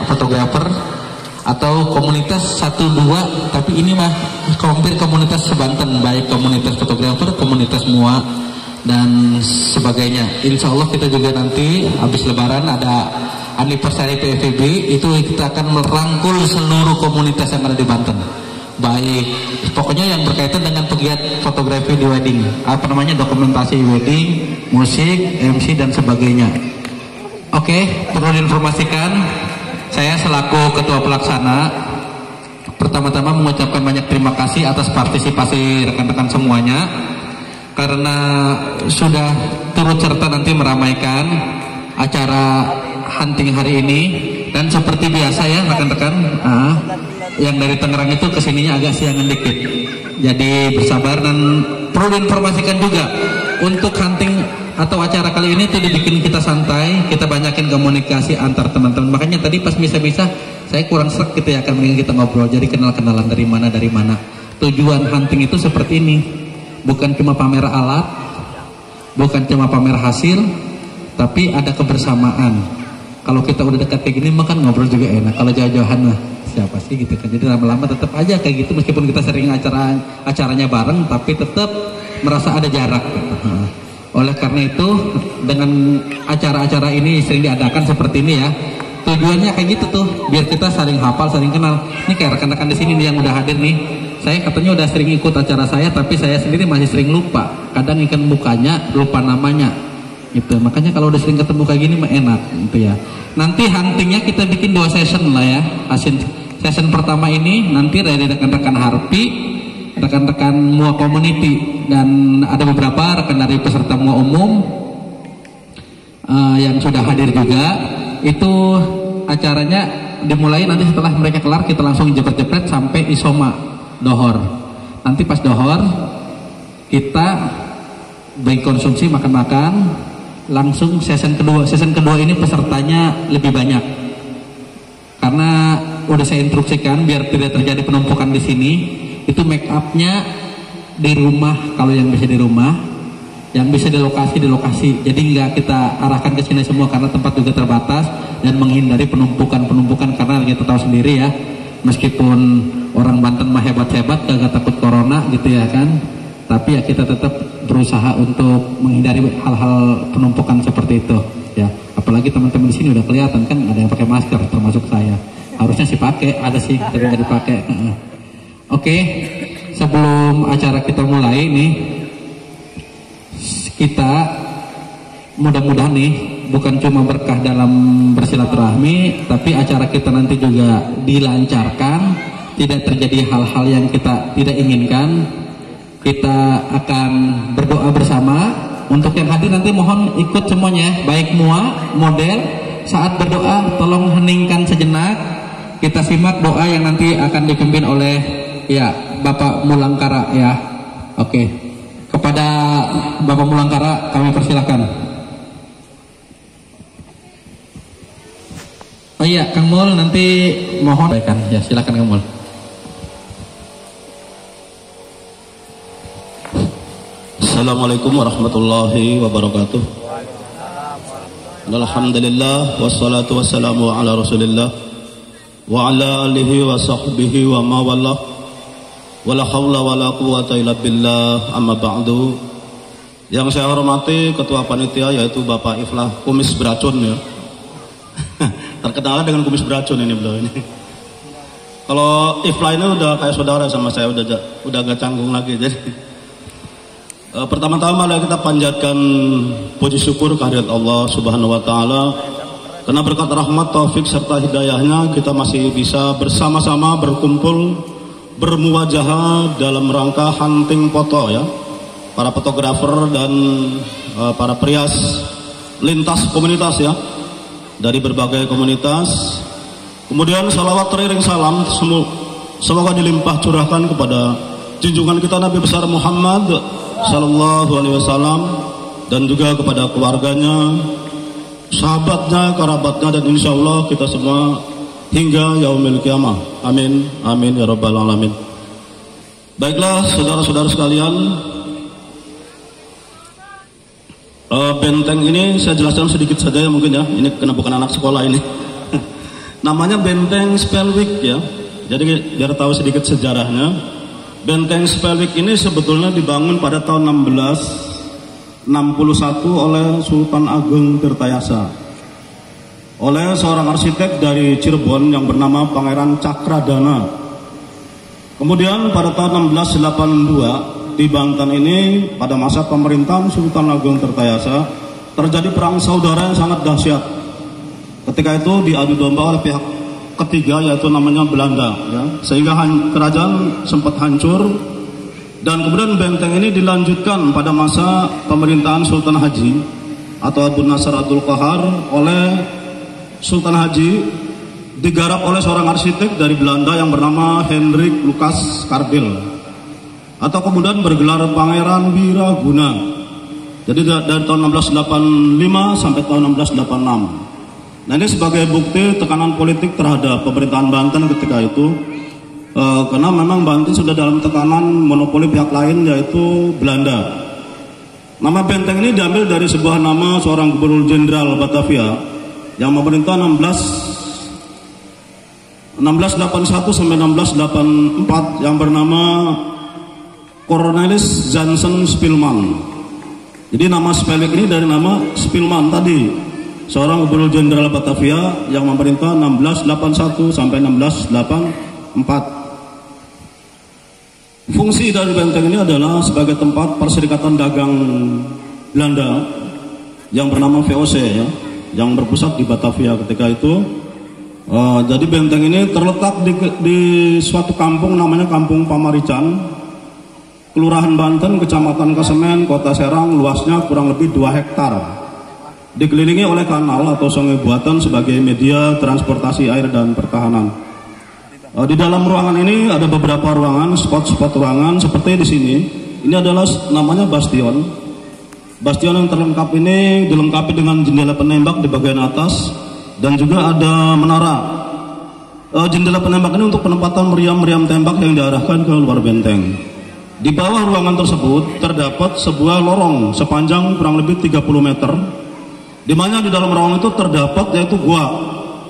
fotografer atau komunitas 1-2, tapi ini mah hampir komunitas sebanten, baik komunitas fotografer, komunitas mua dan sebagainya. Insya Allah kita juga nanti habis lebaran ada anniversary PFB, itu kita akan merangkul seluruh komunitas yang ada di Banten, baik pokoknya yang berkaitan dengan pegiat fotografi di wedding, dokumentasi wedding, musik, MC dan sebagainya. Oke, perlu diinformasikan, saya selaku ketua pelaksana pertama-tama mengucapkan banyak terima kasih atas partisipasi rekan-rekan semuanya, karena sudah turut serta nanti meramaikan acara hunting hari ini. Dan seperti biasa ya rekan-rekan, yang dari Tangerang itu kesininya agak siangan dikit, jadi bersabar. Dan perlu diinformasikan juga, untuk hunting atau acara kali ini tuh dibikin kita santai, kita banyakin komunikasi antar teman-teman. Makanya tadi pas bisa-bisa saya kurang serak gitu ya, akan kita ngobrol, jadi kenal-kenalan dari mana. Tujuan hunting itu seperti ini, bukan cuma pamer alat, bukan cuma pamer hasil, tapi ada kebersamaan. Kalau kita udah dekat kayak gini makan ngobrol juga enak. Kalau jauh-jauhan mah siapa sih gitu kan. Jadi lama-lama tetap aja kayak gitu, meskipun kita sering acaranya bareng, tapi tetap merasa ada jarak. Oleh karena itu, dengan acara-acara ini sering diadakan seperti ini ya, tujuannya kayak gitu tuh, biar kita saling hafal, saling kenal. Ini kayak rekan-rekan di sini nih yang udah hadir nih, saya katanya udah sering ikut acara saya, tapi saya sendiri masih sering lupa. Kadang ikan mukanya, lupa namanya gitu. Makanya kalau udah sering ketemu kayak gini mah enak gitu ya. Nanti huntingnya kita bikin 2 session lah ya. Session pertama ini nanti dari rekan-rekan Harpi, rekan-rekan mua community, dan ada beberapa rekan dari peserta mua umum yang sudah hadir juga. Itu acaranya dimulai nanti setelah mereka kelar, kita langsung jepret-jepret sampai isoma dohor. Nanti pas dohor kita beri konsumsi, makan-makan, langsung session kedua. Session kedua ini pesertanya lebih banyak, karena udah saya instruksikan biar tidak terjadi penumpukan di sini. Itu make upnya di rumah, kalau yang bisa di rumah, yang bisa di lokasi. Jadi nggak kita arahkan ke sini semua, karena tempat juga terbatas, dan menghindari penumpukan, karena kita tahu sendiri ya, meskipun orang Banten mah hebat-hebat kagak takut corona gitu ya kan, tapi ya kita tetap berusaha untuk menghindari hal-hal penumpukan seperti itu ya. Apalagi teman-teman di sini udah kelihatan kan ada yang pakai masker, termasuk saya. Harusnya sih pakai, ada sih tapi nggak dipakai. Oke, sebelum acara kita mulai nih, kita mudah-mudahan nih bukan cuma berkah dalam bersilaturahmi, tapi acara kita nanti juga dilancarkan, tidak terjadi hal-hal yang kita tidak inginkan. Kita akan berdoa bersama. Untuk yang hadir nanti mohon ikut semuanya, baik mua, model. Saat berdoa tolong heningkan sejenak, kita simak doa yang nanti akan dipimpin oleh ya Bapak Mulangkara ya. Oke, kepada Bapak Mulangkara kami persilakan. Oh iya, Kang Mul nanti mohon baikkan ya, silakan Kang Mul. Assalamualaikum warahmatullahi wabarakatuh. Alhamdulillah wassalatu wassalamu ala Rasulillah wa ala alihi wa sahbihi wa mawallah. Wala hawla wala quwata illa billah, amma ba'du. Yang saya hormati Ketua Panitia yaitu Bapak Iflah Kumis Beracun ya. Terkenal dengan kumis beracun ini beliau ini. Kalau Iflah ini udah kayak saudara sama saya, udah gak canggung lagi. Jadi pertama-tama kita panjatkan puji syukur kehadirat Allah Subhanahu wa taala, karena berkat rahmat, taufik serta hidayahnya kita masih bisa bersama-sama berkumpul, bermuwajahah dalam rangka hunting foto ya. Para fotografer dan para perias lintas komunitas ya, dari berbagai komunitas. Kemudian salawat teriring salam semoga dilimpah curahkan kepada junjungan kita Nabi besar Muhammad Sallallahu Alaihi Wasallam, dan juga kepada keluarganya, sahabatnya, kerabatnya, dan insya Allah kita semua hingga yaumil kiamah. Amin, amin ya rabbal alamin. Baiklah saudara-saudara sekalian, benteng ini saya jelaskan sedikit saja ya mungkin ya. Ini karena bukan anak sekolah ini. namanya Benteng Spelwick ya. Jadi biar tahu sedikit sejarahnya, Benteng Spelwick ini sebetulnya dibangun pada tahun 1661 oleh Sultan Agung Tirtayasa, oleh seorang arsitek dari Cirebon yang bernama Pangeran Cakradana. Kemudian pada tahun 1682 di Banten ini pada masa pemerintahan Sultan Agung Tirtayasa terjadi perang saudara yang sangat dahsyat. Ketika itu diadu domba oleh pihak ketiga yaitu namanya Belanda ya, sehingga kerajaan sempat hancur. Dan kemudian benteng ini dilanjutkan pada masa pemerintahan Sultan Haji atau Abu Nasr Abdul Qahar oleh Sultan Haji, digarap oleh seorang arsitek dari Belanda yang bernama Hendrik Lucas Kardil, atau kemudian bergelar Pangeran Wiraguna. Jadi dari tahun 1685 sampai tahun 1686. Nah, ini sebagai bukti tekanan politik terhadap pemerintahan Banten ketika itu, karena memang Banten sudah dalam tekanan monopoli pihak lain yaitu Belanda. Nama benteng ini diambil dari sebuah nama seorang gubernur jenderal Batavia yang memerintah 1681 sampai 1684 yang bernama Cornelis Jansen Spilman. Jadi nama Spelwick ini dari nama Spilman tadi, seorang gubernur jenderal Batavia yang memerintah 1681 sampai 1684. Fungsi dari benteng ini adalah sebagai tempat perserikatan dagang Belanda yang bernama VOC ya, yang berpusat di Batavia ketika itu. Jadi benteng ini terletak di suatu kampung namanya Kampung Pamarican, Kelurahan Banten, Kecamatan Kesemen, Kota Serang, luasnya kurang lebih 2 hektar. Dikelilingi oleh kanal atau sungai buatan sebagai media transportasi air dan pertahanan. Di dalam ruangan ini ada beberapa ruangan, spot-spot ruangan seperti di sini. Ini adalah namanya bastion. Bastion yang terlengkap ini dilengkapi dengan jendela penembak di bagian atas dan juga ada menara. Jendela penembak ini untuk penempatan meriam-meriam tembak yang diarahkan ke luar benteng. Di bawah ruangan tersebut terdapat sebuah lorong sepanjang kurang lebih 30 meter. Di mana di dalam ruangan itu terdapat yaitu gua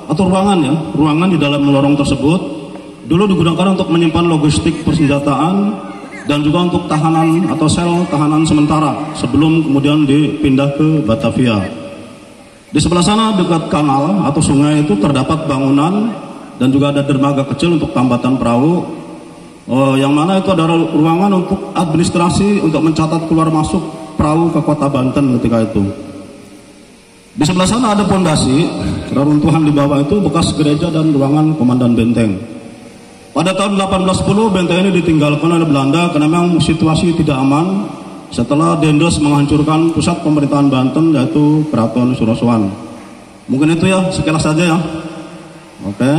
atau ruangan ya, ruangan di dalam lorong tersebut dulu digunakan untuk menyimpan logistik persenjataan dan juga untuk tahanan atau sel tahanan sementara sebelum kemudian dipindah ke Batavia. Di sebelah sana dekat kanal atau sungai itu terdapat bangunan dan juga ada dermaga kecil untuk tambatan perahu, yang mana itu adalah ruangan untuk administrasi untuk mencatat keluar masuk perahu ke kota Banten ketika itu. Di sebelah sana ada pondasi, reruntuhan di bawah itu bekas gereja dan ruangan komandan benteng. Pada tahun 1810 benteng ini ditinggalkan oleh Belanda karena memang situasi tidak aman setelah Dendes menghancurkan pusat pemerintahan Banten yaitu Keraton Surosoan. Mungkin itu ya, sekilas saja ya. Oke.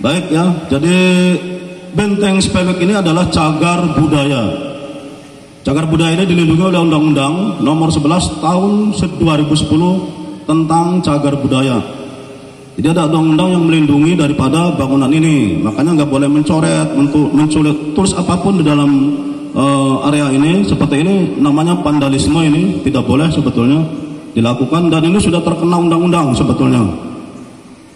Baik ya, jadi benteng Spelwick ini adalah cagar budaya. Cagar budaya ini dilindungi oleh Undang-Undang Nomor 11 Tahun 2010 tentang cagar budaya. Jadi ada undang-undang yang melindungi daripada bangunan ini. Makanya nggak boleh mencoret, menculik, tulis apapun di dalam area ini. Seperti ini namanya vandalisme, ini tidak boleh sebetulnya dilakukan dan ini sudah terkena undang-undang sebetulnya.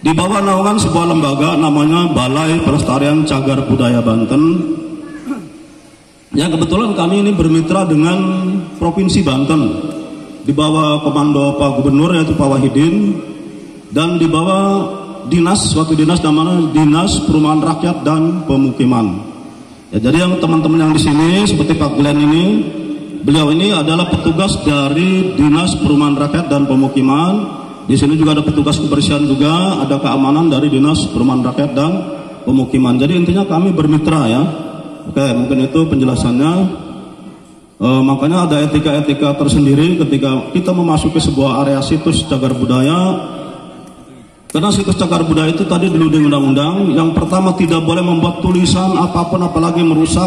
Di bawah naungan sebuah lembaga namanya Balai Pelestarian Cagar Budaya Banten. Ya kebetulan kami ini bermitra dengan Provinsi Banten di bawah komando Pak Gubernur yaitu Pak Wahidin dan di bawah suatu dinas namanya Dinas Perumahan Rakyat dan Pemukiman. Ya, jadi yang teman-teman yang di sini seperti Pak Glenn ini, beliau ini adalah petugas dari Dinas Perumahan Rakyat dan Pemukiman. Di sini juga ada petugas kebersihan juga, ada keamanan dari Dinas Perumahan Rakyat dan Pemukiman. Jadi intinya kami bermitra ya. Oke, mungkin itu penjelasannya. Makanya ada etika-etika tersendiri ketika kita memasuki sebuah area situs cagar budaya. Karena situs cagar budaya itu tadi dulu di undang-undang, yang pertama tidak boleh membuat tulisan apapun apalagi merusak,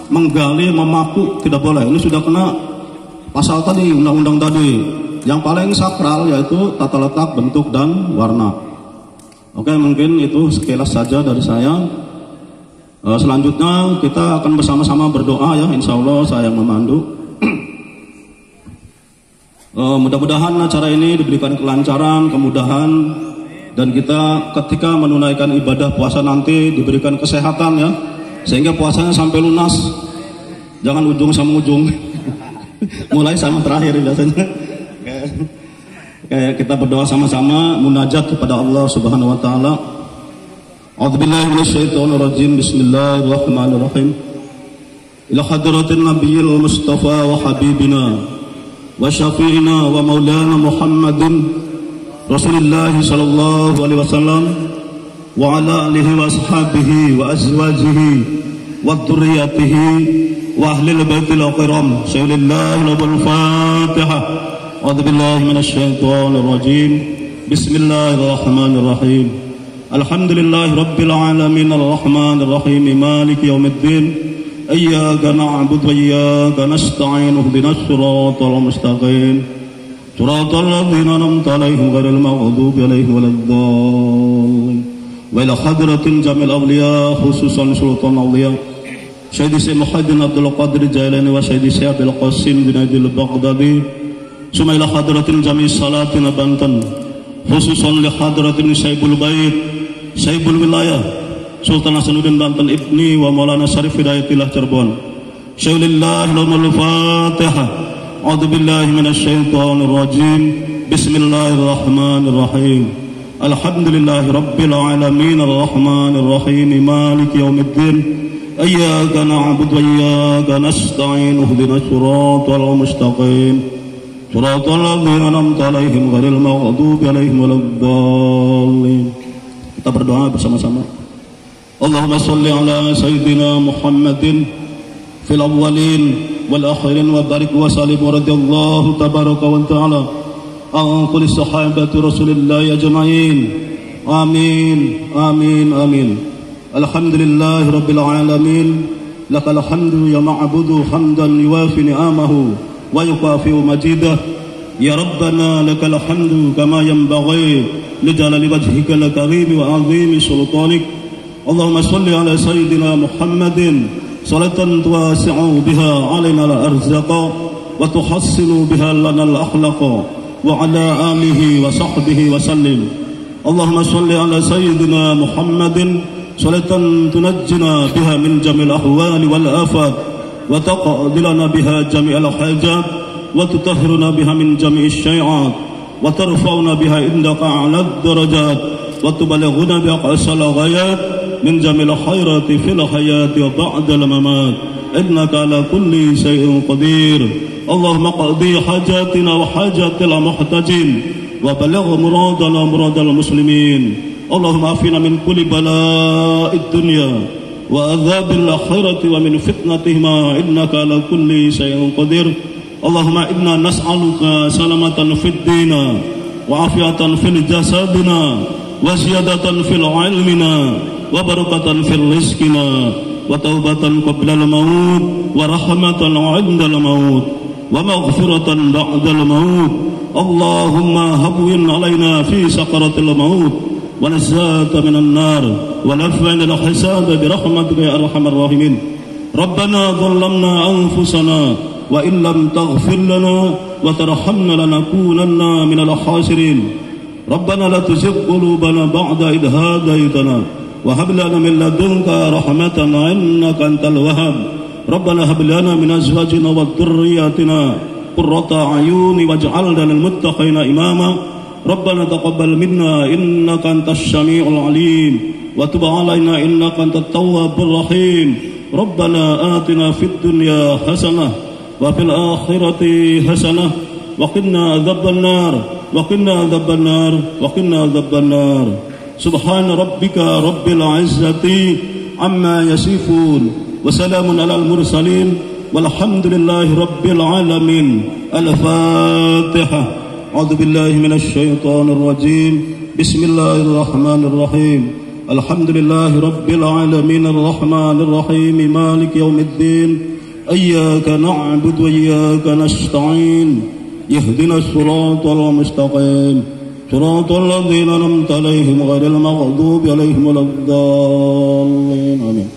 menggali, memaku, tidak boleh. Ini sudah kena pasal tadi, undang-undang tadi. Yang paling sakral yaitu tata letak, bentuk, dan warna. Oke, mungkin itu sekilas saja dari saya. Selanjutnya kita akan bersama-sama berdoa ya, insya Allah saya yang memandu. Mudah-mudahan acara ini diberikan kelancaran, kemudahan Dan kita ketika menunaikan ibadah puasa nanti diberikan kesehatan ya, sehingga puasanya sampai lunas. Jangan ujung sama ujung. Mulai sama terakhir biasanya. Kayak kita berdoa sama-sama munajat kepada Allah Subhanahu wa taala. A'udzubillahi minasyaitonir rajim. Bismillahirrahmanirrahim. Ila hadratin nabiyil mustafa wa habibina wa syafi'ina wa maulana Muhammadin Rasulullah sallallahu alaihi wasallam wa ala alihi wa ashabihi wa azwajihi wa dzurriyyatihi wa ahli baitil kiram. Sallallahu al-Fatihah. A'udzu billahi minasyaitonir rajim. Bismillahirrahmanirrahim. Alhamdulillahi rabbil alamin arrahmanir rahim maliki yaumiddin. Iyyaka na'budu wa iyyaka nasta'in. Ihdinas siratal mustaqim. صراط الذين أنعمت عليهم غير المغضوب عليهم ولا الضالين. وإلى حضرة جميع الأولياء خصوصا سلطان الأولياء سيدي سيد محمد عبد القادر الجيلاني وسيدي سيد أبي القاسم جنيد البغدادي. ثم إلى حضرة جميع السلاطين بنتن خصوصا لحضرة سيد البيت سيد الولاية سلطان حسنudin Banten Ibni wa Maulana Syarif Hidayatillah Cirebon. Syaikhulillah lahumul Fatihah. أعوذ بالله من الشيطان الرجيم. بسم الله الرحمن الرحيم. الحمد لله رب العالمين الرحمن الرحيم مالك يوم الدين. إياك نعبد وإياك نستعين. اهدنا الصراط المستقيم صراط الذين أنعمت عليهم غير المغضوب عليهم ولا الضالين. Kita berdoa bersama-sama. Allahumma shalli ala sayyidina Muhammadin fil awwalin والآخرين وبارك وسلم ورضي الله تبارك وتعالى عن كل صحابة رسول الله أجمعين. آمين آمين آمين. الحمد لله رب العالمين. لك الحمد يا معبود حمدا يوافي نعمه ويكافئ مجيده. يا ربنا لك الحمد كما ينبغي لجلال وجهك الكريم وعظيم سلطانك. اللهم صل على سيدنا محمد صلاة تواسع بها علينا الأرزاق وتحسن بها لنا الأخلاق وعلى آله وصحبه وسلم. اللهم صل على سيدنا محمد صلاة تنجنا بها من جميع الأحوال والآفات وتقضي لنا بها جميع الحاجات وتطهرنا بها من جميع الشيعات وترفعنا بها عندك أعلى الدرجات وتبلغنا بأقصى الغايات من جميع الخيرات في الحياة وبعد الممات. إنك على كل شيء قدير. اللهم اقضي حاجاتنا وحاجات المحتاجين وبلغ مرادنا ومراد المسلمين. اللهم عافنا من كل بلاء الدنيا وعذاب الآخرة ومن فتنتهما. إنك على كل شيء قدير. اللهم إنا نسألك سلامة في الدين وعافية في جسدنا وزيادة في علمنا وبركة في رزقنا وتوبة قبل الموت ورحمة عند الموت ومغفرة بعد الموت. اللهم هون علينا في سكرة الموت ونجاة من النار ونفع من الحساب برحمتك يا أرحم الراحمين. ربنا ظلمنا أنفسنا وإن لم تغفر لنا وترحمنا لنكونن من الخاسرين. ربنا لا تزغ قلوبنا بعد إذ هديتنا وهب لنا من لدنك رحمة إنك أنت الوهاب. ربنا هب لنا من أزواجنا وذرياتنا قرة أعين واجعلنا للمتقين إماما. ربنا تقبل منا إنك أنت السميع العليم وتب علينا إنك أنت التواب الرحيم. ربنا آتنا في الدنيا حسنة وفي الآخرة حسنة وقنا عذاب النار وقنا عذاب النار وقنا عذاب النار. سبحان ربك رب العزة عما يصفون وسلام على المرسلين والحمد لله رب العالمين. الفاتحة. أعوذ بالله من الشيطان الرجيم. بسم الله الرحمن الرحيم. الحمد لله رب العالمين الرحمن الرحيم مالك يوم الدين. إياك نعبد وإياك نستعين. اهدنا الصراط المستقيم صراط الذين أنعمت عليهم غير المغضوب عليهم ولا الضالين. آمين.